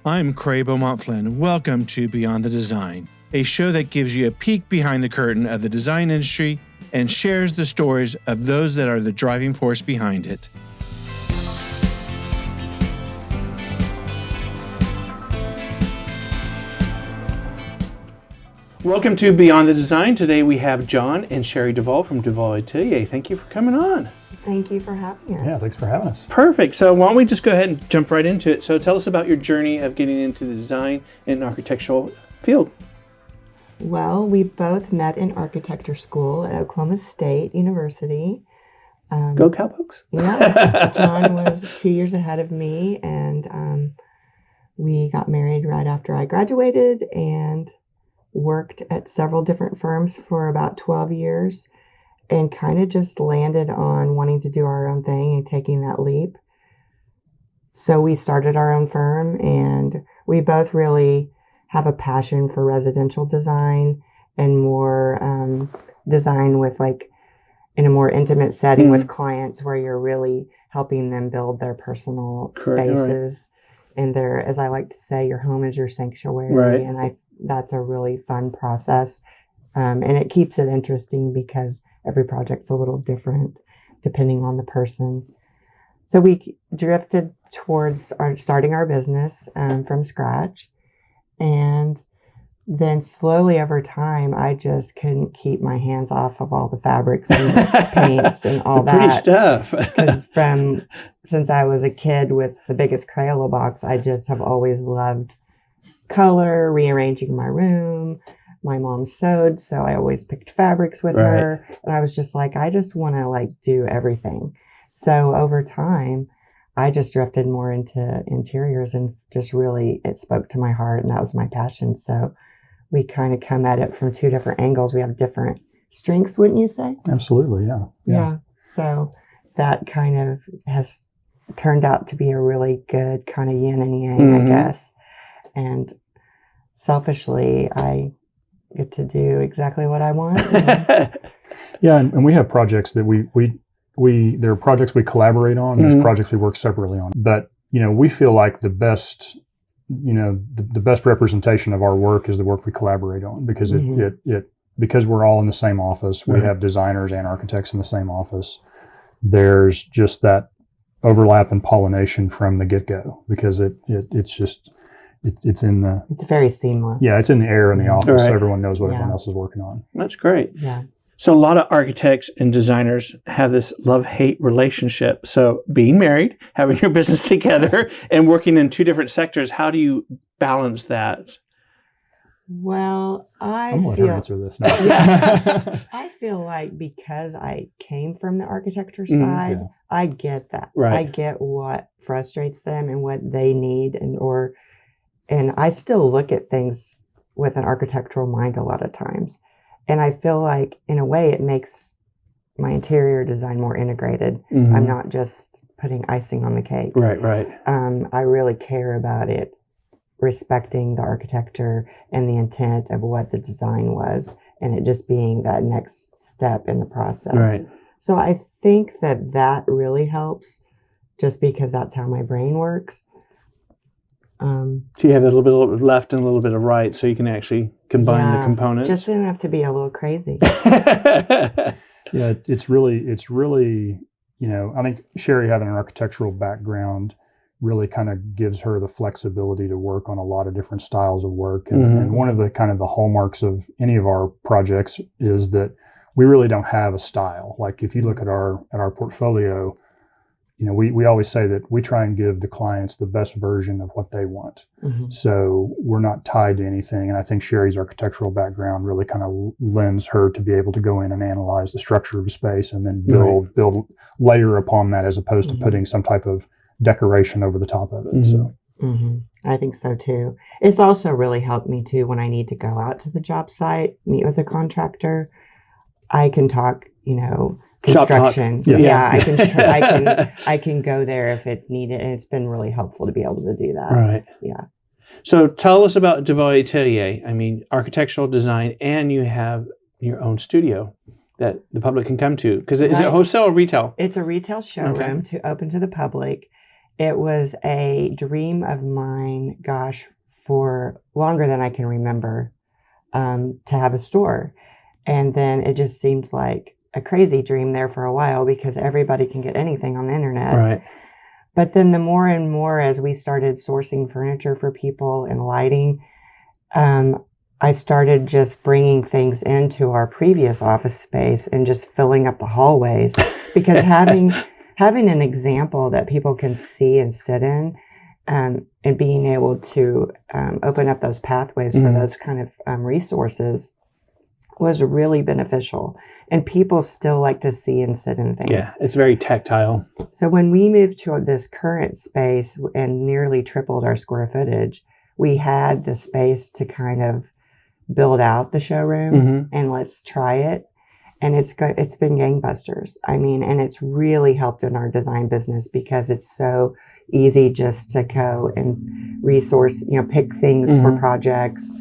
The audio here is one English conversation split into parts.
I'm Cray Beaumont Flynn. Welcome to Beyond the Design, a show that gives you a peek behind the curtain of the design industry and shares the stories of those that are the driving force behind it. Welcome to Beyond the Design. Today we have John and Sherri Duvall from Duvall Atelier. Thank you for coming on. Thank you for having us. Yeah, thanks for having us. Perfect. So why don't we just go ahead and jump right into it. So tell us about your journey of getting into the design and architectural field. Well, we both met in architecture school at Oklahoma State University. Go Cowpokes. Yeah, John was 2 years ahead of me, and we got married right after I graduated and worked at several different firms for about 12 years and kind of just landed on wanting to do our own thing and taking that leap. So we started our own firm, and we both really have a passion for residential design and more design with like in a more intimate setting with clients where you're really helping them build their personal spaces. Right. And their, as I like to say, your home is your sanctuary. Right. And that's a really fun process. And it keeps it interesting because every project's a little different depending on the person. So we drifted towards starting our business from scratch. And then slowly over time, I just couldn't keep my hands off of all the fabrics and paints and all that. Pretty stuff. Because since I was a kid with the biggest Crayola box, I just have always loved color, rearranging my room. My mom sewed, so I always picked fabrics with her. And I was just like, I just want to like do everything. So over time, I just drifted more into interiors and just really, it spoke to my heart and that was my passion. So we kind of come at it from two different angles. We have different strengths, wouldn't you say? Absolutely, yeah. Yeah. So that kind of has turned out to be a really good kind of yin and yang, I guess. And selfishly, I get to do exactly what I want. Yeah, and we have projects that there are projects we collaborate on, and there's projects we work separately on. But, we feel like the best, the best representation of our work is the work we collaborate on because because we're all in the same office, we have designers and architects in the same office. There's just that overlap and pollination from the get-go because it's very seamless. Yeah, it's in the air in the office. So everyone knows what everyone else is working on. That's great. Yeah. So a lot of architects and designers have this love-hate relationship. So being married, having your business together, and working in two different sectors, how do you balance that? Well, I'm going to let her answer this now. I feel like because I came from the architecture side, I get that. Right. I get what frustrates them and what they need, and I still look at things with an architectural mind a lot of times. And I feel like, in a way, it makes my interior design more integrated. I'm not just putting icing on the cake. Right. I really care about it, respecting the architecture and the intent of what the design was, and it just being that next step in the process. Right. So I think that really helps, just because that's how my brain works. So you have a little bit of left and a little bit of right, so you can actually combine the components. Just enough to be a little crazy. Yeah, it's really, I think Sherri having an architectural background really kind of gives her the flexibility to work on a lot of different styles of work. And one of the kind of the hallmarks of any of our projects is that we really don't have a style. Like if you look at our portfolio, we always say that we try and give the clients the best version of what they want. So we're not tied to anything. And I think Sherri's architectural background really kind of lends her to be able to go in and analyze the structure of a space and then build layer upon that, as opposed to putting some type of decoration over the top of it. So I think so too. It's also really helped me too when I need to go out to the job site, meet with a contractor. I can talk, construction. I can go there if it's needed, and it's been really helpful to be able to do that. Right. Yeah. So tell us about Duvall Atelier. I mean, architectural design, and you have your own studio that the public can come to. Because is it wholesale or retail? It's a retail showroom open to the public. It was a dream of mine, gosh, for longer than I can remember, to have a store. And then it just seemed like a crazy dream there for a while because everybody can get anything on the internet. Right. But then the more and more as we started sourcing furniture for people and lighting, I started just bringing things into our previous office space and just filling up the hallways because having an example that people can see and sit in, and being able to open up those pathways for those kind of resources was really beneficial. And people still like to see and sit in things. Yeah, it's very tactile. So when we moved to this current space and nearly tripled our square footage, we had the space to kind of build out the showroom and let's try it. And it's been gangbusters. I mean, and it's really helped in our design business because it's so easy just to go and resource, pick things for projects.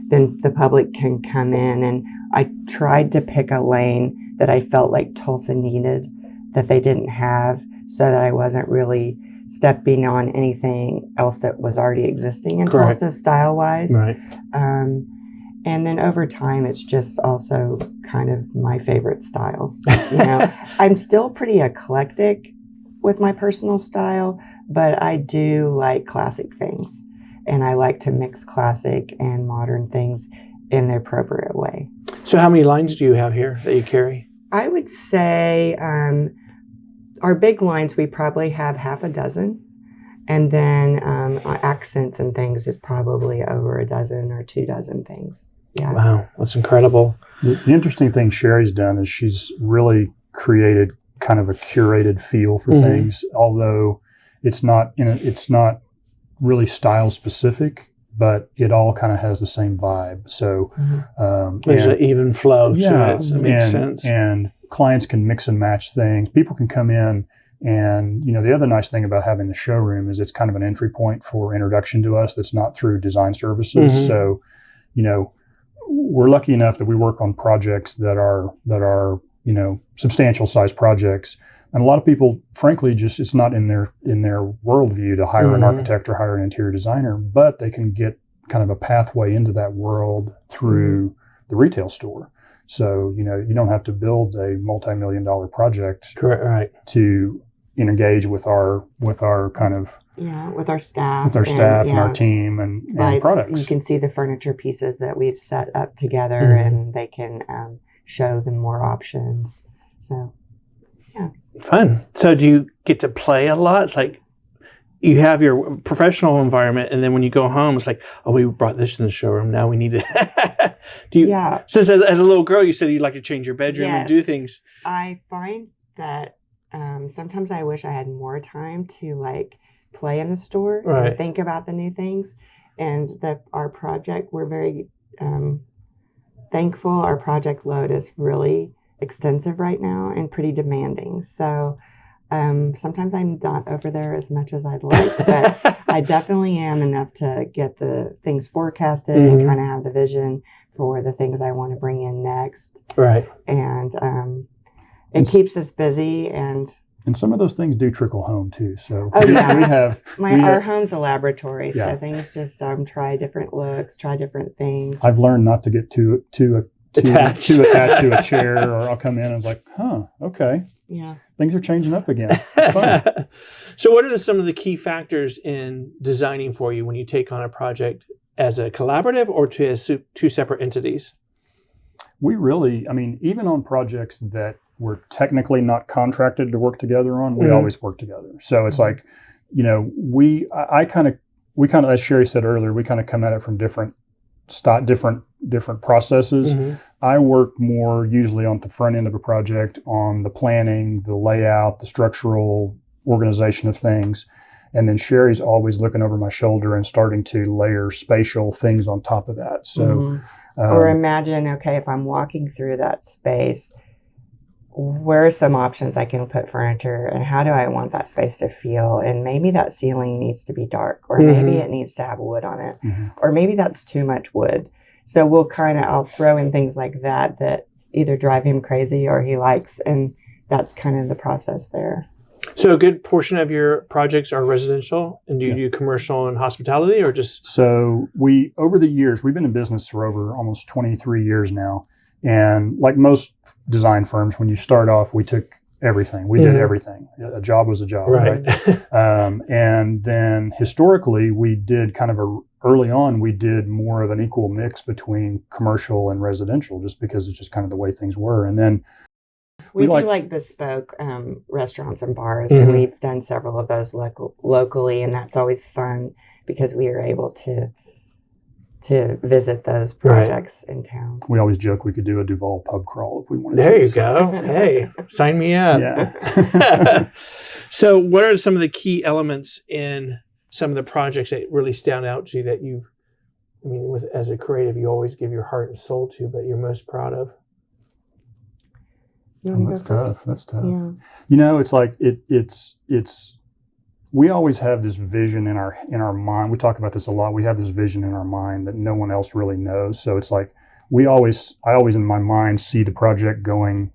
Then the public can come in, and I tried to pick a lane that I felt like Tulsa needed that they didn't have, so that I wasn't really stepping on anything else that was already existing in Tulsa style wise. Right. And then over time, it's just also kind of my favorite styles. I'm still pretty eclectic with my personal style, but I do like classic things. And I like to mix classic and modern things in the appropriate way. So how many lines do you have here that you carry? I would say our big lines, we probably have half a dozen. And then accents and things is probably over a dozen or 2 dozen things. Yeah. Wow, that's incredible. The interesting thing Sherri's done is she's really created kind of a curated feel for things, although it's not really style specific, but it all kind of has the same vibe. So there's an even flow to it. So it makes sense. And clients can mix and match things. People can come in, and the other nice thing about having the showroom is it's kind of an entry point for introduction to us that's not through design services. So, we're lucky enough that we work on projects that are substantial size projects. And a lot of people, frankly, just it's not in their worldview to hire an architect or hire an interior designer, but they can get kind of a pathway into that world through the retail store. So you don't have to build a multi-million-dollar project to engage with our kind of with our staff, and our team and products. You can see the furniture pieces that we've set up together, and they can show them more options. So. Yeah. Fun. So do you get to play a lot? It's like you have your professional environment, and then when you go home, it's like, oh, we brought this in the showroom. Now we need it. Since as a little girl, you said you like to change your bedroom and do things. I find that sometimes I wish I had more time to play in the store and think about the new things. And our project, we're very thankful. Our project load is really extensive right now and pretty demanding. So sometimes I'm not over there as much as I'd like, but I definitely am enough to get the things forecasted and kind of have the vision for the things I want to bring in next. Right. And it keeps us busy, and some of those things do trickle home too. So we have our home's a laboratory, so things just try different looks, try different things. I've learned not to get too attached to a chair, or I'll come in and it's like, okay. Yeah. Things are changing up again. It's fun. So what are some of the key factors in designing for you when you take on a project as a collaborative or as two separate entities? We really, even on projects that we're technically not contracted to work together on, we always work together. So it's like, we kind of, as Sherri said earlier, we kind of come at it from different processes. I work more usually on the front end of a project on the planning, the layout, the structural organization of things. And then Sherri's always looking over my shoulder and starting to layer spatial things on top of that. So, or imagine, if I'm walking through that space, where are some options I can put furniture, and how do I want that space to feel? And maybe that ceiling needs to be dark, or maybe it needs to have wood on it, or maybe that's too much wood. So I'll throw in things like that either drive him crazy or he likes, and that's kind of the process there. So a good portion of your projects are residential, and do you do commercial and hospitality, or just? So over the years, we've been in business for over almost 23 years now. And like most design firms, when you start off, we took everything. We did everything. A job was a job, right? And then historically, we did early on, we did more of an equal mix between commercial and residential, just because it's just kind of the way things were. And then we do like bespoke restaurants and bars, and we've done several of those locally, and that's always fun because we are able to visit those projects in town. We always joke we could do a Duvall pub crawl if we wanted There to. you go. Hey, sign me up. Yeah. So what are some of the key elements in some of the projects that really stand out to you that as a creative, you always give your heart and soul to, but you're most proud of? That's tough. That's tough. Yeah. It's like it's we always have this vision in our mind. We talk about this a lot. We have this vision in our mind that no one else really knows. So it's like I always in my mind see the project going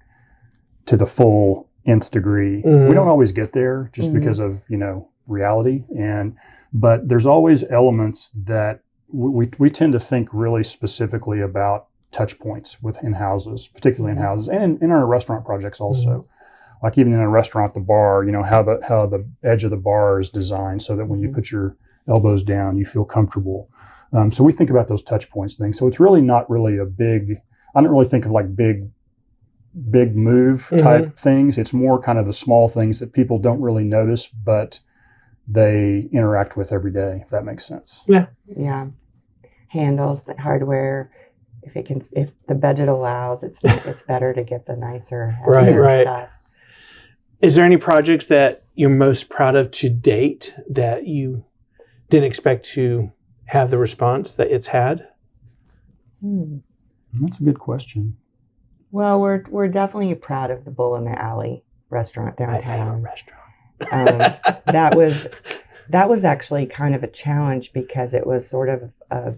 to the full nth degree. We don't always get there just because of reality, but there's always elements that we tend to think really specifically about touch points within houses, particularly in houses, and in our restaurant projects also. Like even in a restaurant, the bar, how the edge of the bar is designed so that when you put your elbows down, you feel comfortable. So we think about those touch points things. So it's really not really I don't really think of like big move type things. It's more kind of the small things that people don't really notice, but they interact with every day, if that makes sense. Yeah. Yeah. Handles, the hardware. If the budget allows, it's better to get the nicer, heavier stuff. Is there any projects that you're most proud of to date that you didn't expect to have the response that it's had? That's a good question. Well, we're definitely proud of the Bull in the Alley restaurant downtown. My favorite restaurant. That was actually kind of a challenge because it was sort of a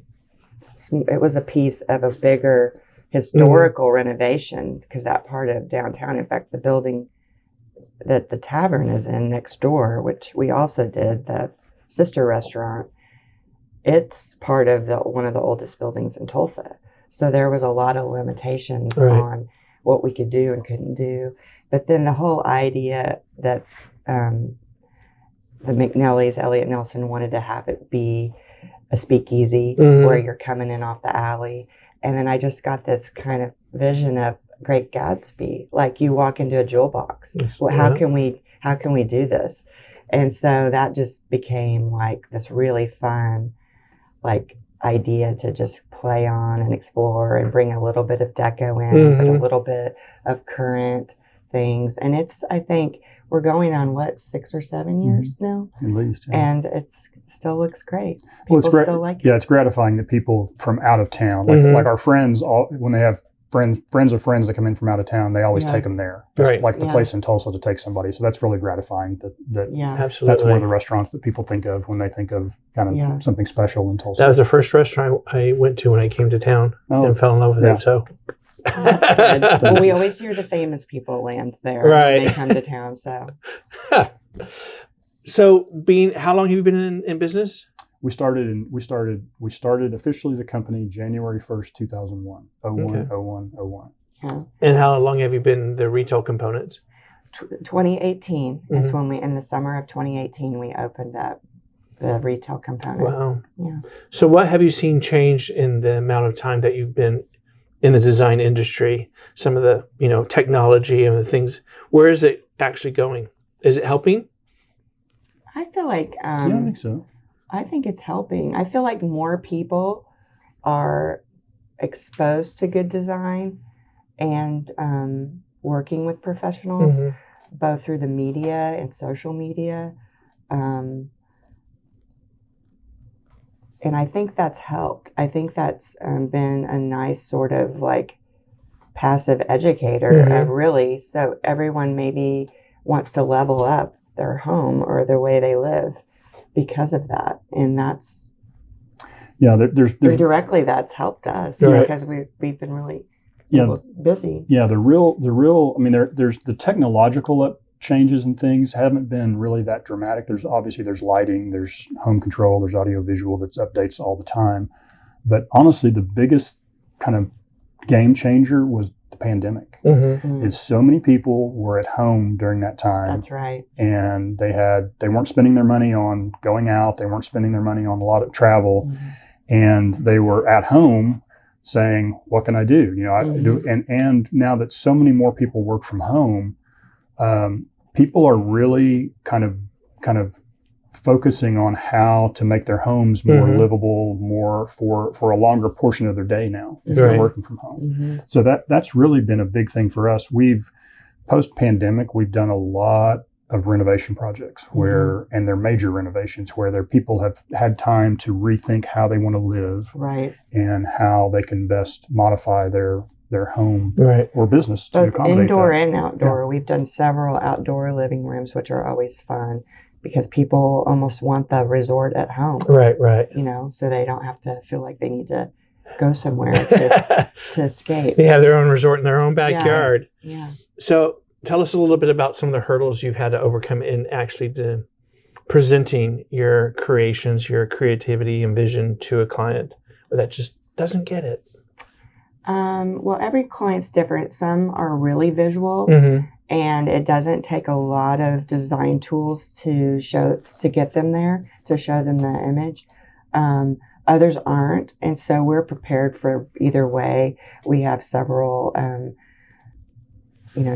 piece of a bigger historical renovation, because that part of downtown, in fact, the building that the tavern is in next door, which we also did, the sister restaurant, it's part of one of the oldest buildings in Tulsa. So there was a lot of limitations on what we could do and couldn't do. But then the whole idea that the McNellys, Elliot Nelson, wanted to have it be a speakeasy where you're coming in off the alley. And then I just got this kind of vision of Great Gatsby, like you walk into a jewel box. Well, how can we do this? And so that just became like this really fun idea to just play on and explore and bring a little bit of deco in, but a little bit of current things. And I think we're going on 6 or 7 years now, at least, and it still looks great. People still like it. Yeah, it's gratifying that people from out of town, like our friends, when they have friends of friends that come in from out of town, they always take them there. That's like the place in Tulsa to take somebody. So that's really gratifying. That absolutely. That's one of the restaurants that people think of when they think of kind of something special in Tulsa. That was the first restaurant I went to when I came to town and fell in love with it. So. Well, we always hear the famous people land there when they come to town. So, how long have you been in business? We started officially the company January 1st, 2001. 01. Yeah. And how long have you been the retail component? 2018 is when in the summer of 2018, we opened up the retail component. Wow. Yeah. So what have you seen change in the amount of time that you've been in the design industry? Some of the, technology and the things, where is it actually going? Is it helping? I feel like, I think so. I think it's helping. I feel like more people are exposed to good design and working with professionals, both through the media and social media. And I think that's helped. I think that's been a nice sort of passive educator of really, so everyone maybe wants to level up their home or the way they live because of that. And that's there's directly that's helped us because we've been really busy. The real I mean there's the technological changes and things haven't been really that dramatic. There's lighting, there's home control, there's audio visual that updates all the time. But honestly, the biggest kind of game changer was the pandemic. Is so many people were at home during that time. That's right. And they weren't spending their money on going out. They weren't spending their money on a lot of travel, and they were at home saying, "What can I do?" And now that so many more people work from home, people are really kind of focusing on how to make their homes more livable, more for a longer portion of their day now if they're working from home. So that's really been a big thing for us. Post-pandemic, we've done a lot of renovation projects and they're major renovations where their people have had time to rethink how they want to live, and how they can best modify their home or business to both accommodate indoor that. and outdoor. We've done several outdoor living rooms, which are always fun because people almost want the resort at home. Right. So they don't have to feel like they need to go somewhere to escape. They have their own resort in their own backyard. Yeah. So tell us a little bit about some of the hurdles you've had to overcome in actually presenting your creations, your creativity and vision to a client that just doesn't get it. Well, every client's different. Some are really visual, and it doesn't take a lot of design tools to get them there, to show them the image. Others aren't, and so we're prepared for either way. We have several,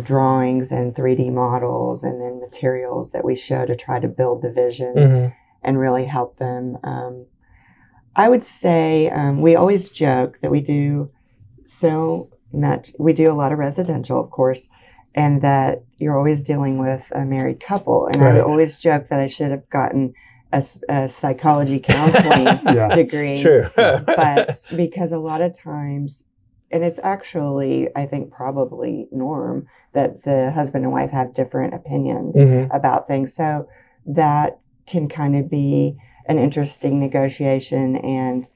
drawings and 3D models, and then materials that we show to try to build the vision and really help them. I would say we always joke that we do a lot of residential, of course, and that you're always dealing with a married couple. And I always joke that I should have gotten a psychology counseling degree. True. But because a lot of times, and it's actually, I think, probably norm that the husband and wife have different opinions about things. So that can kind of be an interesting negotiation, and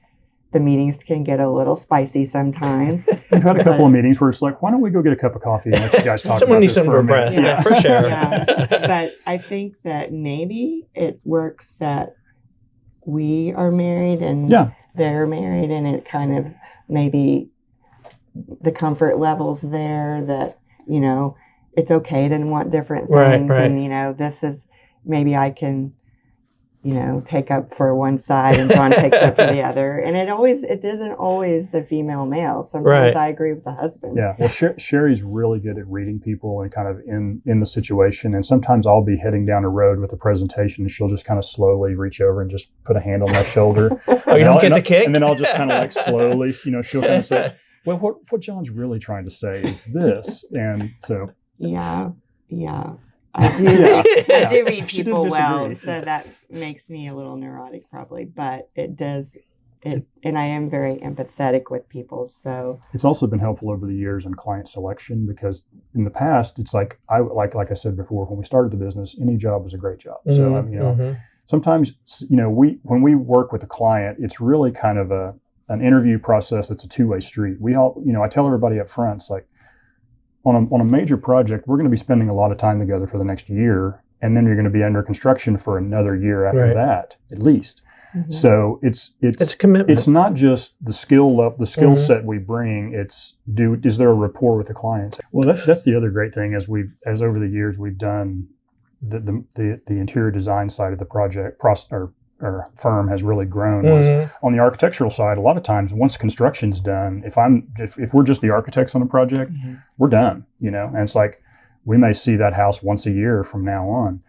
the meetings can get a little spicy sometimes. We've had a couple of meetings where it's like, why don't we go get a cup of coffee and let you guys talk Someone about needs this some for a breath. minute? Yeah, for sure. Yeah. But I think that maybe it works that we are married and they're married, and it kind of maybe the comfort levels there that, it's okay to want different things. Right. And, this is, maybe I can, take up for one side and John takes up for the other. And it isn't always the female male. Sometimes I agree with the husband. Yeah. Well, Sherri's really good at reading people and kind of in the situation. And sometimes I'll be heading down a road with a presentation and she'll just kind of slowly reach over and just put a hand on my shoulder. You don't get the kick? And then I'll just kind of like slowly, she'll kind of say, well, what John's really trying to say is this. And so. Yeah. I do read people well, so that makes me a little neurotic probably, but it does, and I am very empathetic with people, so. It's also been helpful over the years in client selection, because in the past, it's like I said before, when we started the business, any job was a great job. So, sometimes, when we work with a client, it's really kind of an interview process. It's a two-way street. We all, I tell everybody up front, it's like, on a major project, we're going to be spending a lot of time together for the next year, and then you're going to be under construction for another year after that, at least. So it's a commitment. It's not just the skill set we bring. Is there a rapport with the clients? Well, that's the other great thing as over the years we've done the interior design side of the project. Our firm has really grown. Was on the architectural side, a lot of times once construction's done, if we're just the architects on a project, we're done, and it's like we may see that house once a year from now on.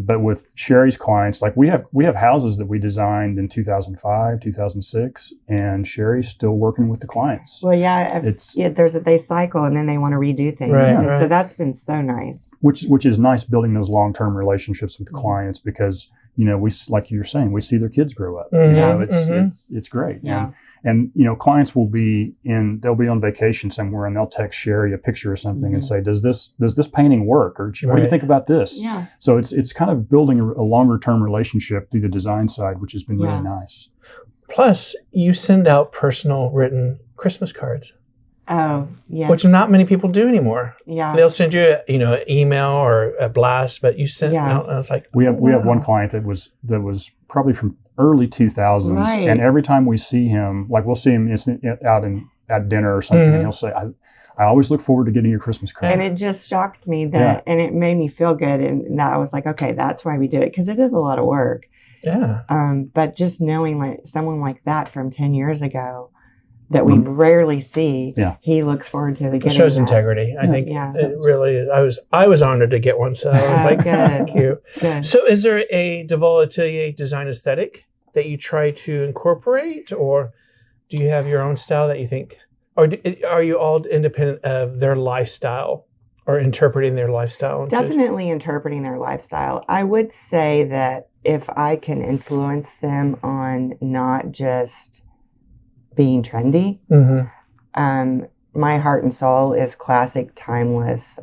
But with Sherri's clients, like we have houses that we designed in 2005, 2006, and Sherri's still working with the clients. Well, they cycle and then they want to redo things. Right. So that's been so nice. Which is nice, building those long-term relationships with the clients, because we, like you're saying, we see their kids grow up. It's great. Yeah. And clients they'll be on vacation somewhere and they'll text Sherri a picture or something and say, does this painting work? Or what do you think about this? Yeah. So it's kind of building a longer term relationship through the design side, which has been really nice. Plus, you send out personal written Christmas cards. Oh, yeah. which not many people do anymore. Yeah. They'll send you an email or a blast, but you sent out, and I was like, we have one client that was probably from early 2000s, Right. and every time we see him, like we'll see him out at dinner or something, and he'll say, I always look forward to getting your Christmas card. And it just shocked me that, and it made me feel good. And that I was like, okay, that's why we do it. Because it is a lot of work. Yeah. But just knowing like someone like that from 10 years ago that we rarely see, he looks forward to getting it shows that. integrity. I think it really is. I was honored to get one. So I was like, thank you. Good. So is there a Duvall Atelier design aesthetic that you try to incorporate, or do you have your own style that you think, or are you all independent of their lifestyle or interpreting their lifestyle? Definitely interpreting their lifestyle. I would say that if I can influence them on not just being trendy, my heart and soul is classic, timeless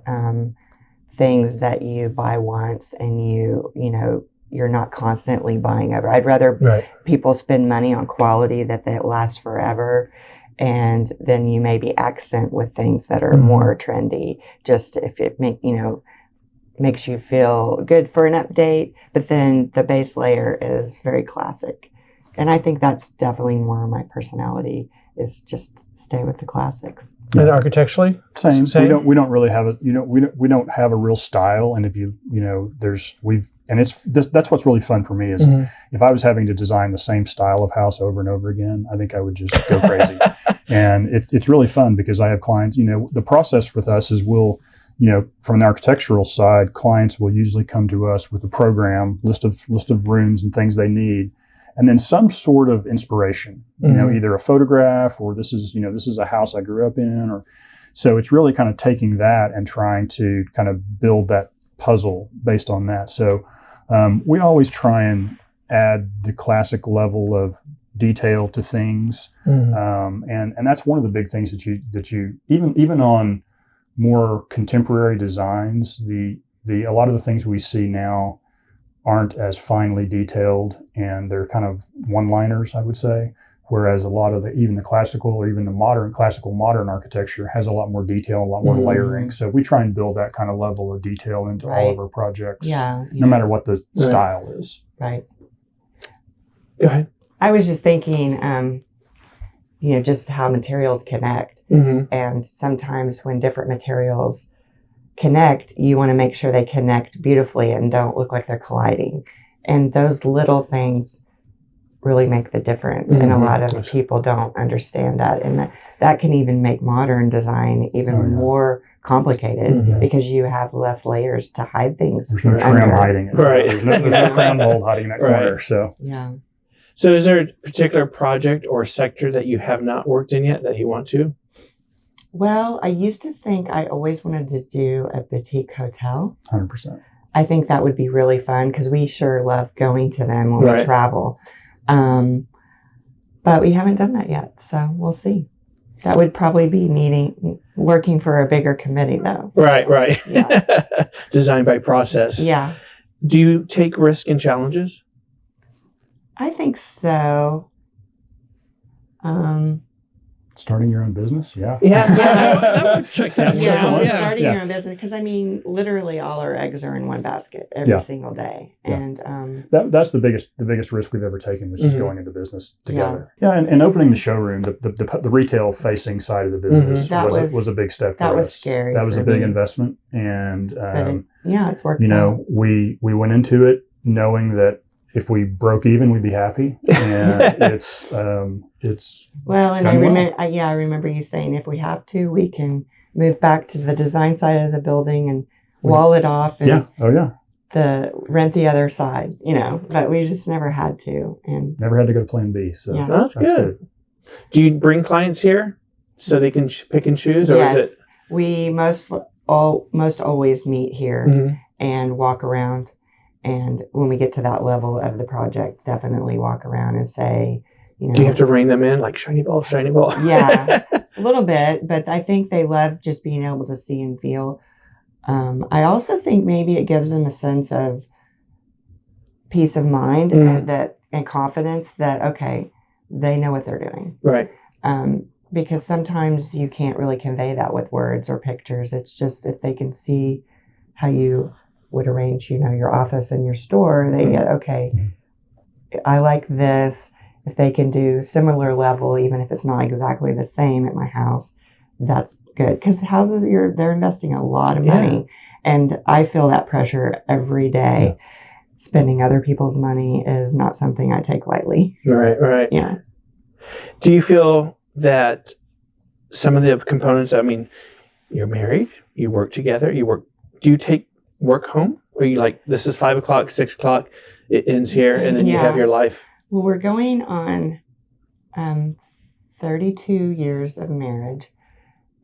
things that you buy once and you're not constantly buying over. I'd rather people spend money on quality that lasts forever, and then you maybe accent with things that are more trendy, just if it makes you feel good for an update, but then the base layer is very classic. And I think that's definitely more of my personality, is just stay with the classics. And architecturally, same. We don't really have we don't have a real style. And if that's what's really fun for me is if I was having to design the same style of house over and over again, I think I would just go crazy. And it's really fun because I have clients. The process with us is from the architectural side, clients will usually come to us with a program list of rooms and things they need, and then some sort of inspiration. Either a photograph or this is a house I grew up in, or so it's really kind of taking that and trying to kind of build that puzzle based on that. So we always try and add the classic level of detail to things, and that's one of the big things that you even on more contemporary designs, a lot of the things we see now aren't as finely detailed, and they're kind of one-liners, I would say. Whereas a lot of even the classical or even the classical modern architecture has a lot more detail, a lot more layering. So we try and build that kind of level of detail into all of our projects, no matter what the style is. Right. Go ahead. I was just thinking, just how materials connect. And sometimes when different materials connect, you want to make sure they connect beautifully and don't look like they're colliding. And those little things really make the difference. And a lot of people don't understand that. And that can even make modern design even more complicated because you have less layers to hide things. There's no trim hiding it. Right. There's no crown mold hiding that corner. So yeah. So is there a particular project or sector that you have not worked in yet that you want to? Well, I used to think I always wanted to do a boutique hotel. 100%. I think that would be really fun because we sure love going to them when we travel. But we haven't done that yet, so we'll see. That would probably be working for a bigger committee, though. Right. Yeah. Designed by process. Yeah. Do you take risk and challenges? I think so. Starting your own business, that would check that starting your own business, because literally all our eggs are in one basket every single day, and that's the biggest risk we've ever taken, was just going into business together. And opening the showroom, the retail facing side of the business was a big step. That for was us. scary. That was a big investment, and it's worked out. we went into it knowing that if we broke even, we'd be happy. And it's well, and I remember you saying if we have to, we can move back to the design side of the building and wall it off and rent the other side, but we just never had to, and never had to go to plan B. So that's good. Do you bring clients here so they can pick and choose, or is it? We most always meet here and walk around. And when we get to that level of the project, definitely walk around and say, do you have to rein them in, like shiny ball, shiny ball? Yeah, a little bit. But I think they love just being able to see and feel. I also think maybe it gives them a sense of peace of mind and confidence that, okay, they know what they're doing. Right. because sometimes you can't really convey that with words or pictures. It's just if they can see how you would arrange, your office and your store, they get, okay, I like this. If they can do similar level, even if it's not exactly the same at my house, that's good. Because houses, they're investing a lot of money. And I feel that pressure every day. Yeah. Spending other people's money is not something I take lightly. Right. Yeah. Do you feel that some of the components, you're married, you work together, do you take work home? Or you like, this is 5 o'clock, 6 o'clock, it ends here, and then you have your life? Well, we're going on 32 years of marriage,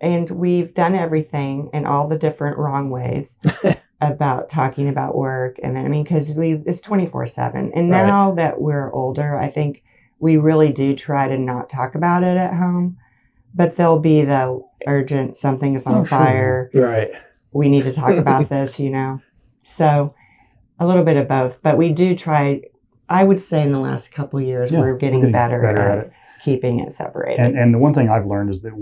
and we've done everything in all the different wrong ways about talking about work. And then, because it's 24/7. And now that we're older, I think we really do try to not talk about it at home, but there'll be the urgent, something is on fire. Sure. Right. We need to talk about this, So a little bit of both, but we do try. I would say in the last couple of years, we're getting better at it. Keeping it separated. And the one thing I've learned is that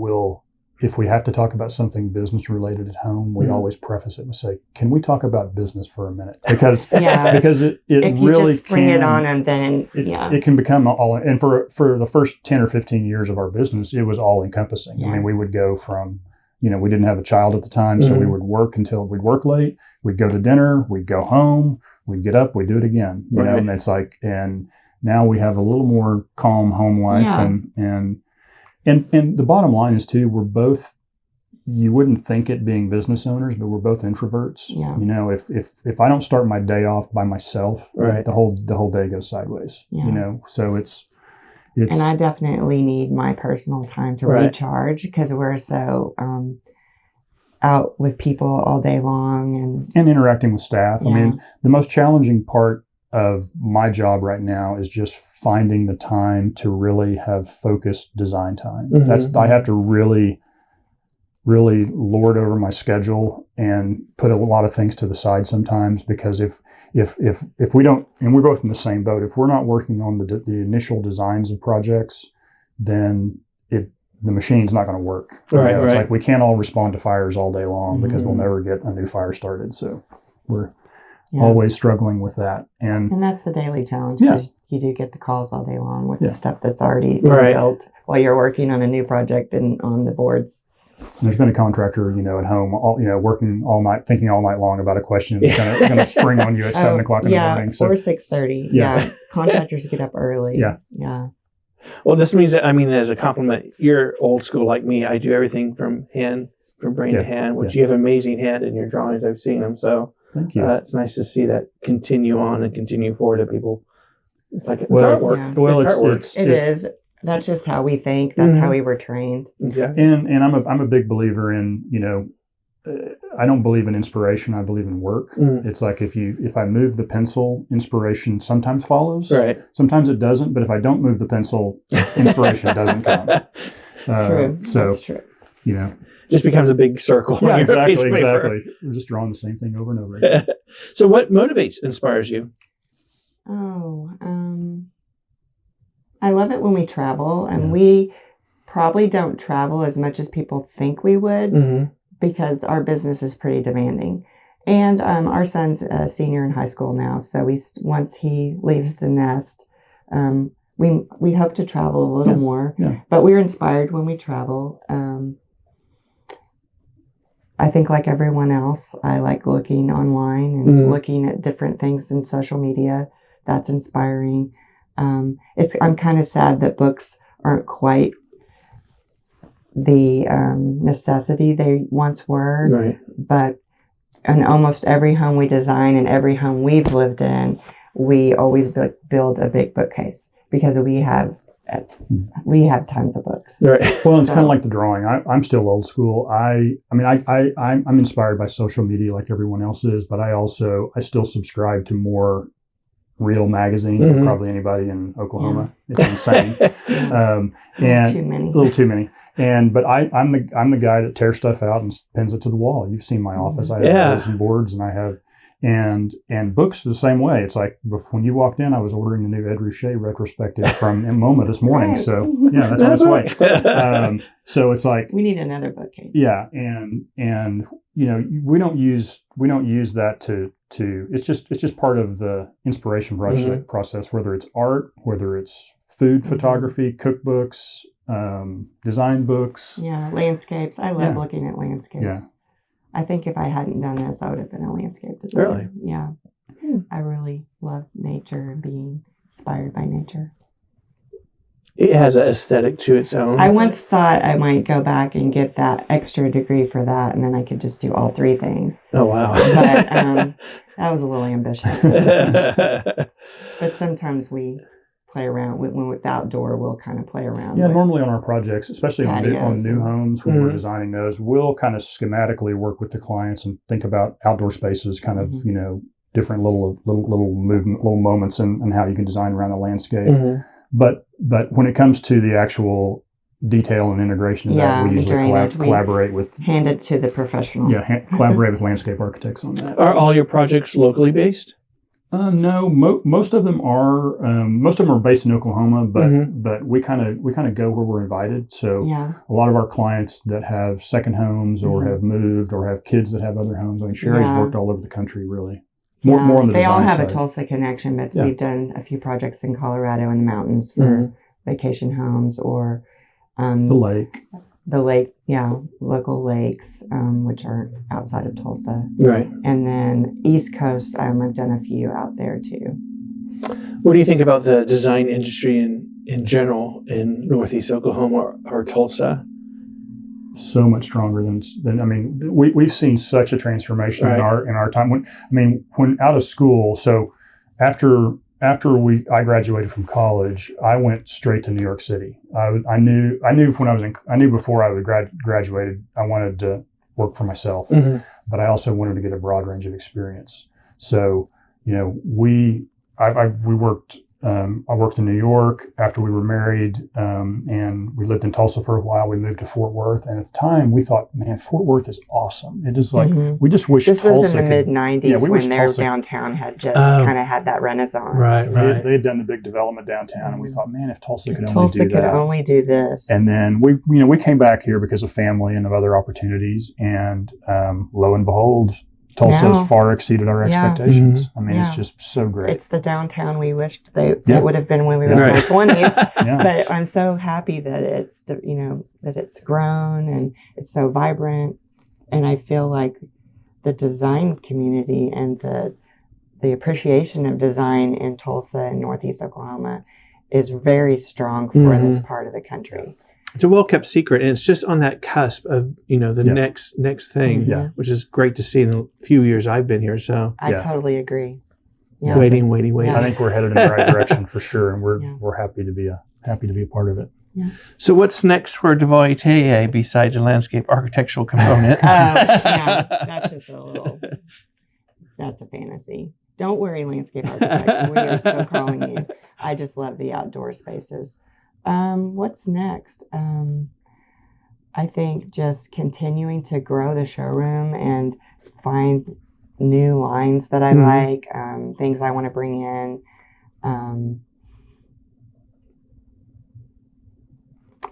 if we have to talk about something business related at home, we always preface it and say, can we talk about business for a minute? Because because it if you really just bring it on, and then it can become all. And for the first 10 or 15 years of our business, it was all encompassing. I mean, we would go from, we didn't have a child at the time, so we would work until we'd work late. We'd go to dinner. We'd go home. We'd get up. We'd do it again. You know, and it's like, and now we have a little more calm home life, and the bottom line is too, we're both. You wouldn't think it being business owners, but we're both introverts. Yeah. If I don't start my day off by myself, the whole day goes sideways. Yeah. So it's. And I definitely need my personal time to recharge, because we're so out with people all day long and interacting with staff. I mean, the most challenging part of my job right now is just finding the time to really have focused design time. I have to really lord over my schedule and put a lot of things to the side sometimes, because if we don't, and we're both in the same boat, if we're not working on the initial designs of projects, then the machine's not going to work. It's like we can't all respond to fires all day long, because we'll never get a new fire started. So we're always struggling with that. And that's the daily challenge, because you do get the calls all day long with the stuff that's already built while you're working on a new project and on the boards. There's been a contractor, at home, working all night, thinking all night long about a question that's going to spring on you at 7 o'clock in the morning. So. Or 6:30. Yeah. Contractors get up early. Yeah. Well, this means that, as a compliment, you're old school like me. I do everything from brain to hand, which you have amazing hand in your drawings. I've seen them. So thank you. It's nice to see that continue on and continue forward to people. It's like it's artwork. Yeah. Well, it's artwork. It is. That's just how we think. That's how we were trained. Yeah. And I'm a big believer in, I don't believe in inspiration. I believe in work. It's like if I move the pencil, inspiration sometimes follows. Right. Sometimes it doesn't. But if I don't move the pencil, inspiration doesn't come. True. So that's true. Just becomes a big circle. Yeah, exactly. We're just drawing the same thing over and over again. So what motivates, inspires you? I love it when we travel, and we probably don't travel as much as people think we would, because our business is pretty demanding. And our son's a senior in high school now, so once he leaves the nest, we hope to travel a little more. Yeah. But we're inspired when we travel. I think, like everyone else, I like looking online and looking at different things in social media. That's inspiring. I'm kind of sad that books aren't quite the necessity they once were. Right. But in almost every home we design and every home we've lived in, we always build a big bookcase, because we have tons of books. Right. Well, it's kind of like the drawing. I'm still old school. I'm inspired by social media like everyone else is, but I still subscribe to more real magazines than probably anybody in Oklahoma. It's insane. A little too many. But I'm the guy that tears stuff out and pins it to the wall. You've seen my office. I have bulletin boards, and I have, And books the same way. It's like when you walked in, I was ordering the new Ed Ruscha retrospective from MoMA this morning. Right. So yeah, that's on its way. So it's like we need another bookcase. Yeah, and we don't use that to it's just part of the inspiration process. Whether it's art, whether it's food photography, cookbooks, design books. Yeah, landscapes. I love looking at landscapes. Yeah. I think if I hadn't done this, I would have been a landscape designer. Really? Yeah. I really love nature and being inspired by nature. It has an aesthetic to its own. I once thought I might go back and get that extra degree for that, and then I could just do all three things. Oh, wow. But that was a little ambitious. But sometimes we play around. When with outdoor, we'll kind of play around. Yeah, normally on our projects, especially on new homes, when we're designing those, we'll kind of schematically work with the clients and think about outdoor spaces, kind of, different little movement, little moments and how you can design around the landscape. But when it comes to the actual detail and integration of that, we usually collaborate with... Hand it to the professional. Yeah, collaborate with landscape architects on that. Are all your projects locally based? No, most of them are. Most of them are based in Oklahoma, but we kind of go where we're invited. So a lot of our clients that have second homes or have moved or have kids that have other homes. I mean, Sherri's worked all over the country, really. More on the design side. They all have a Tulsa connection, but we've done a few projects in Colorado in the mountains for vacation homes or the lake, local lakes, which are outside of Tulsa. Right. And then East Coast, I've done a few out there too. What do you think about the design industry in general in Northeast Oklahoma or Tulsa? So much stronger than I mean, we've seen such a transformation in our time. When out of school, so after I graduated from college, I went straight to New York City. I knew before I graduated, I wanted to work for myself, but I also wanted to get a broad range of experience. So, I worked in New York after we were married, and we lived in Tulsa for a while. We moved to Fort Worth, and at the time we thought, man, Fort Worth is awesome. It is like we just wish this Tulsa was in the mid '90s when their downtown had just kind of had that renaissance. Right. They had done the big development downtown, and we thought, man, if Tulsa could only do this. And then we came back here because of family and of other opportunities, and lo and behold, Tulsa has far exceeded our expectations. I mean, it's just so great. It the downtown we wished it would have been when we were in our 20s. But I'm so happy that it's grown and it's so vibrant. And I feel like the design community and the appreciation of design in Tulsa and Northeast Oklahoma is very strong for this part of the country. It's a well-kept secret, and it's just on that cusp of, the next thing, which is great to see in the few years I've been here. So I totally agree. Yeah. Waiting. I think we're headed in the right direction for sure, and we're happy to be a part of it. Yeah. So what's next for Duvall Atelier besides a landscape architectural component? That's just that's a fantasy. Don't worry, landscape architects. We are still calling you. I just love the outdoor spaces. What's next? I think just continuing to grow the showroom and find new lines that I like, things I want to bring in.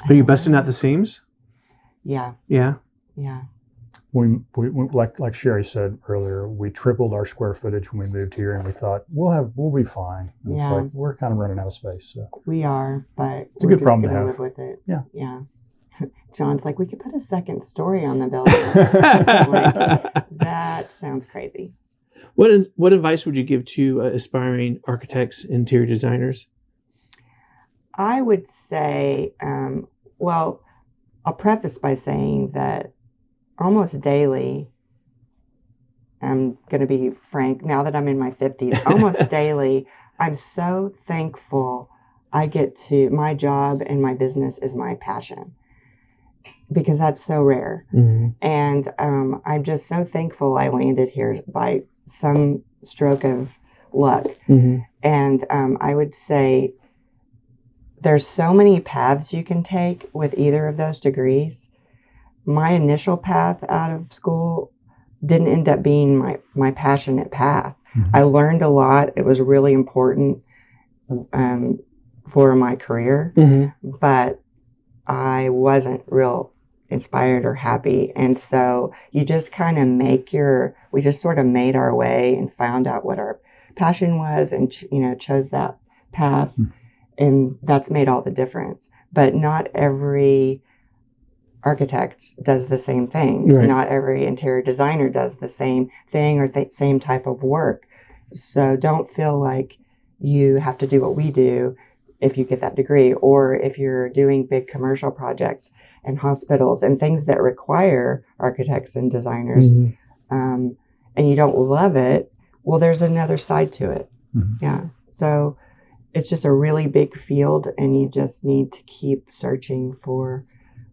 Are you busting out the seams? Yeah. We like Sherri said earlier, we tripled our square footage when we moved here, and we thought we'll be fine. And it's like we're kind of running out of space. So we are, but it's a good problem to have. Live with it. Yeah. John's like, we could put a second story on the building. That sounds crazy. What advice would you give to aspiring architects, interior designers? I would say, I'll preface by saying that almost daily, I'm going to be frank, now that I'm in my 50s, almost daily, I'm so thankful my job and my business is my passion, because that's so rare. And I'm just so thankful I landed here by some stroke of luck. And I would say there's so many paths you can take with either of those degrees. My initial path out of school didn't end up being my passionate path. Mm-hmm. I learned a lot. It was really important for my career, but I wasn't real inspired or happy. And so you just kind of we just sort of made our way and found out what our passion was and, chose that path. And that's made all the difference. But not every architect does the same thing. Right. Not every interior designer does the same thing or same type of work. So don't feel like you have to do what we do if you get that degree, or if you're doing big commercial projects and hospitals and things that require architects and designers, and you don't love it, well, there's another side to it. Yeah. So it's just a really big field, and you just need to keep searching for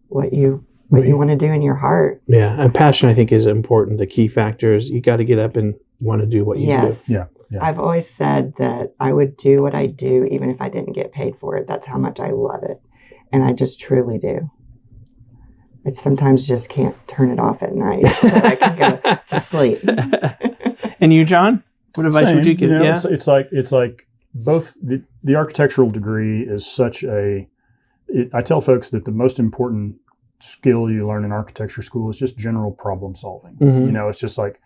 what you want to do in your heart. Yeah. And passion, I think, is important. The key factor is you got to get up and want to do what you do. Yeah. I've always said that I would do what I do even if I didn't get paid for it. That's how much I love it. And I just truly do. I sometimes just can't turn it off at night so that I can go to sleep. And you, John? What advice would you give? It's like both the architectural degree is such I tell folks that the most important skill you learn in architecture school is just general problem solving. It's just like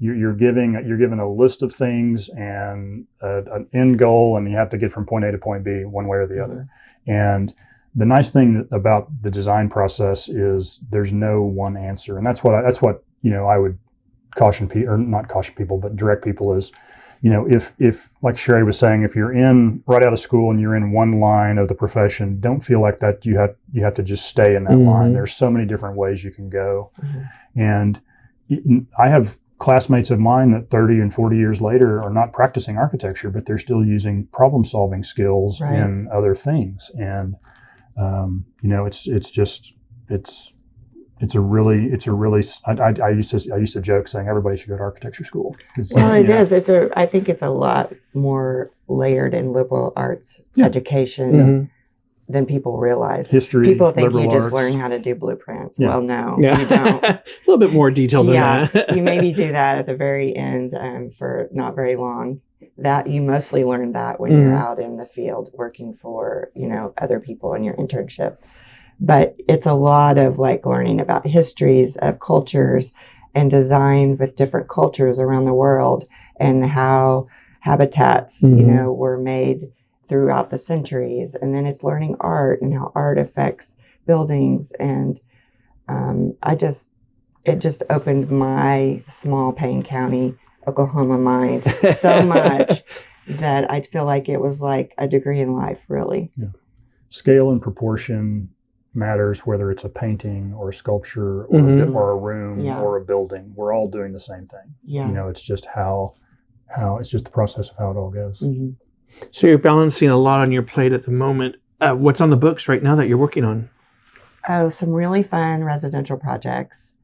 you're given a list of things and an end goal, and you have to get from point A to point B one way or the other. And the nice thing about the design process is there's no one answer, and that's what I would caution people, or not caution people, but direct people is, if like Sherri was saying, if you're right out of school and you're in one line of the profession, don't feel like that you have to just stay in that line. There's so many different ways you can go. And I have classmates of mine that 30 and 40 years later are not practicing architecture, but they're still using problem solving skills in other things. And it's a really I used to joke saying everybody should go to architecture school. Well, it is. I think it's a lot more layered in liberal arts education than people realize. History, people think you just arts. learn how to do blueprints. Yeah. Well, no, you don't. A little bit more detail than that. You maybe do that at the very end for not very long. That you mostly learn that when you're out in the field working for other people in your internship. But it's a lot of like learning about histories of cultures and design with different cultures around the world, and how habitats were made throughout the centuries. And then it's learning art and how art affects buildings. And it just opened my small Payne County, Oklahoma mind so much that I feel like it was like a degree in life, really. Yeah. Scale and proportion matters, whether it's a painting or a sculpture or a room or a building. We're all doing the same thing. Yeah. It's just how it's just the process of how it all goes. So you're balancing a lot on your plate at the moment. What's on the books right now that you're working on? Oh, some really fun residential projects.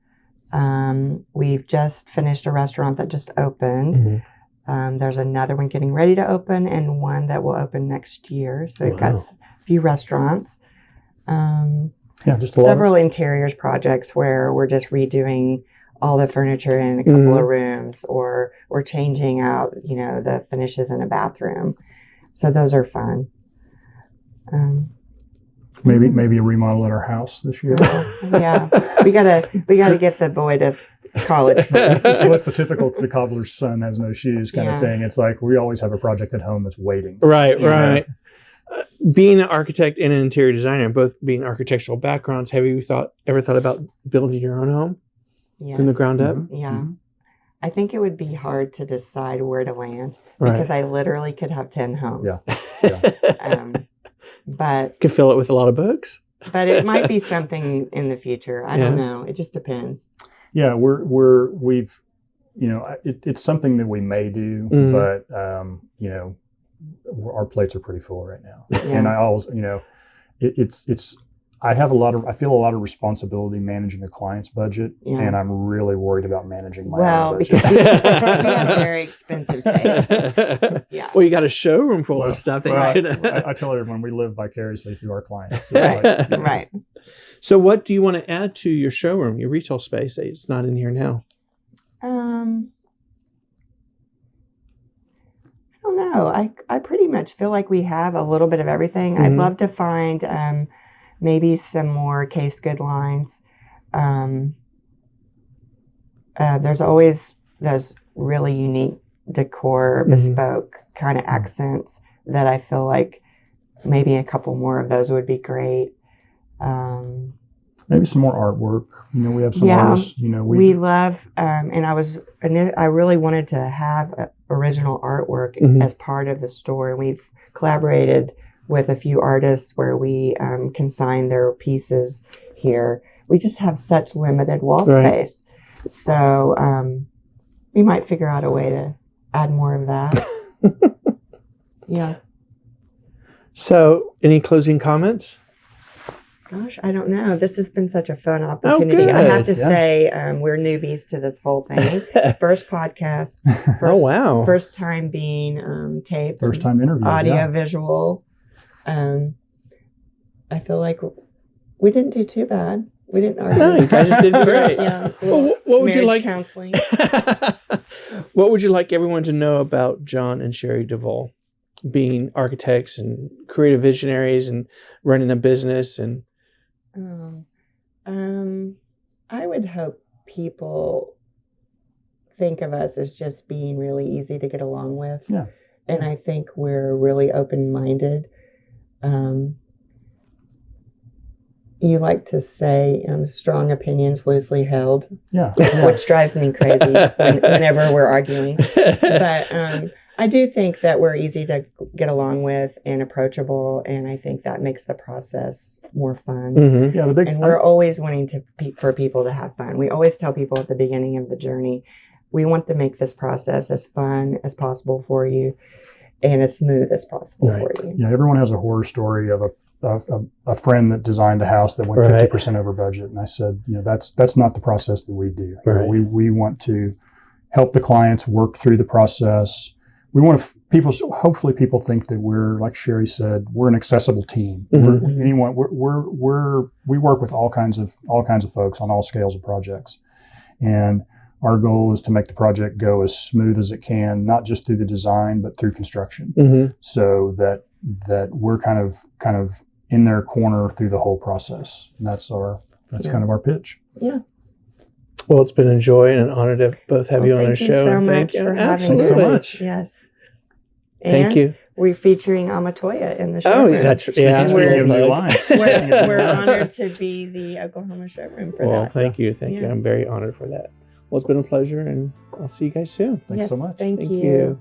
We've just finished a restaurant that just opened. There's another one getting ready to open, and one that will open next year. So we've got a few restaurants. Just several interiors projects where we're just redoing all the furniture in a couple of rooms, or we're changing out, the finishes in a bathroom. So those are fun. Maybe a remodel at our house this year. Yeah, we gotta get the boy to college first. What's the typical the cobbler's son has no shoes kind of thing? It's like we always have a project at home that's waiting. Right. Being an architect and an interior designer, both being architectural backgrounds, have you ever thought about building your own home from the ground up? Yeah. I think it would be hard to decide where to land because I literally could have 10 homes. But could fill it with a lot of books. But it might be something in the future. I don't know. It just depends. Yeah, we've it's something that we may do, but our plates are pretty full right now. And I always, I feel a lot of responsibility managing a client's budget, and I'm really worried about managing my own budget. Because we have very expensive taste. Yeah. Well, you got a showroom full of stuff. I tell everyone we live vicariously through our clients. Right. So what do you want to add to your showroom, your retail space? It's not in here now. I don't know. I pretty much feel like we have a little bit of everything. I'd love to find maybe some more case good lines. There's always those really unique decor, bespoke kind of accents that I feel like maybe a couple more of those would be great. Maybe some more artwork. We have some artists. We love, and I really wanted to have original artwork as part of the store. And we've collaborated with a few artists where we consign their pieces here. We just have such limited wall space. So we might figure out a way to add more of that. Yeah. So, any closing comments? Gosh, I don't know. This has been such a fun opportunity. I have to say, we're newbies to this whole thing. First podcast. First time being taped. First time interview. Audio, visual. I feel like we didn't do too bad. We didn't argue. No, you guys did great. Well, what would you like? Counseling. What would you like everyone to know about John and Sherri Duvall, being architects and creative visionaries and running a business? And I would hope people think of us as just being really easy to get along with. Yeah. And I think we're really open-minded. You like to say strong opinions loosely held, which drives me crazy whenever we're arguing. But I do think that we're easy to get along with and approachable, and I think that makes the process more fun. Yeah, and we're always wanting for people to have fun. We always tell people at the beginning of the journey, we want to make this process as fun as possible for you and as smooth as possible for you. Yeah, everyone has a horror story of a friend that designed a house that went 50% over budget, and I said, that's not the process that we do. We want to help the clients work through the process. We want hopefully people think that we're, like Sherri said, we're an accessible team. We work with all kinds of folks on all scales of projects, and our goal is to make the project go as smooth as it can, not just through the design but through construction, so that we're kind of in their corner through the whole process. And that's kind of our pitch. Yeah. Well, it's been a joy and an honor to both have you on our show. Thank you so much for having us. So much. Yes. Thank you. We're featuring Amatoya in the showroom. Oh, that's we're honored to be the Oklahoma Showroom for that. Well, thank you. Thank you. I'm very honored for that. Well, it's been a pleasure, and I'll see you guys soon. Thanks so much. Thank you.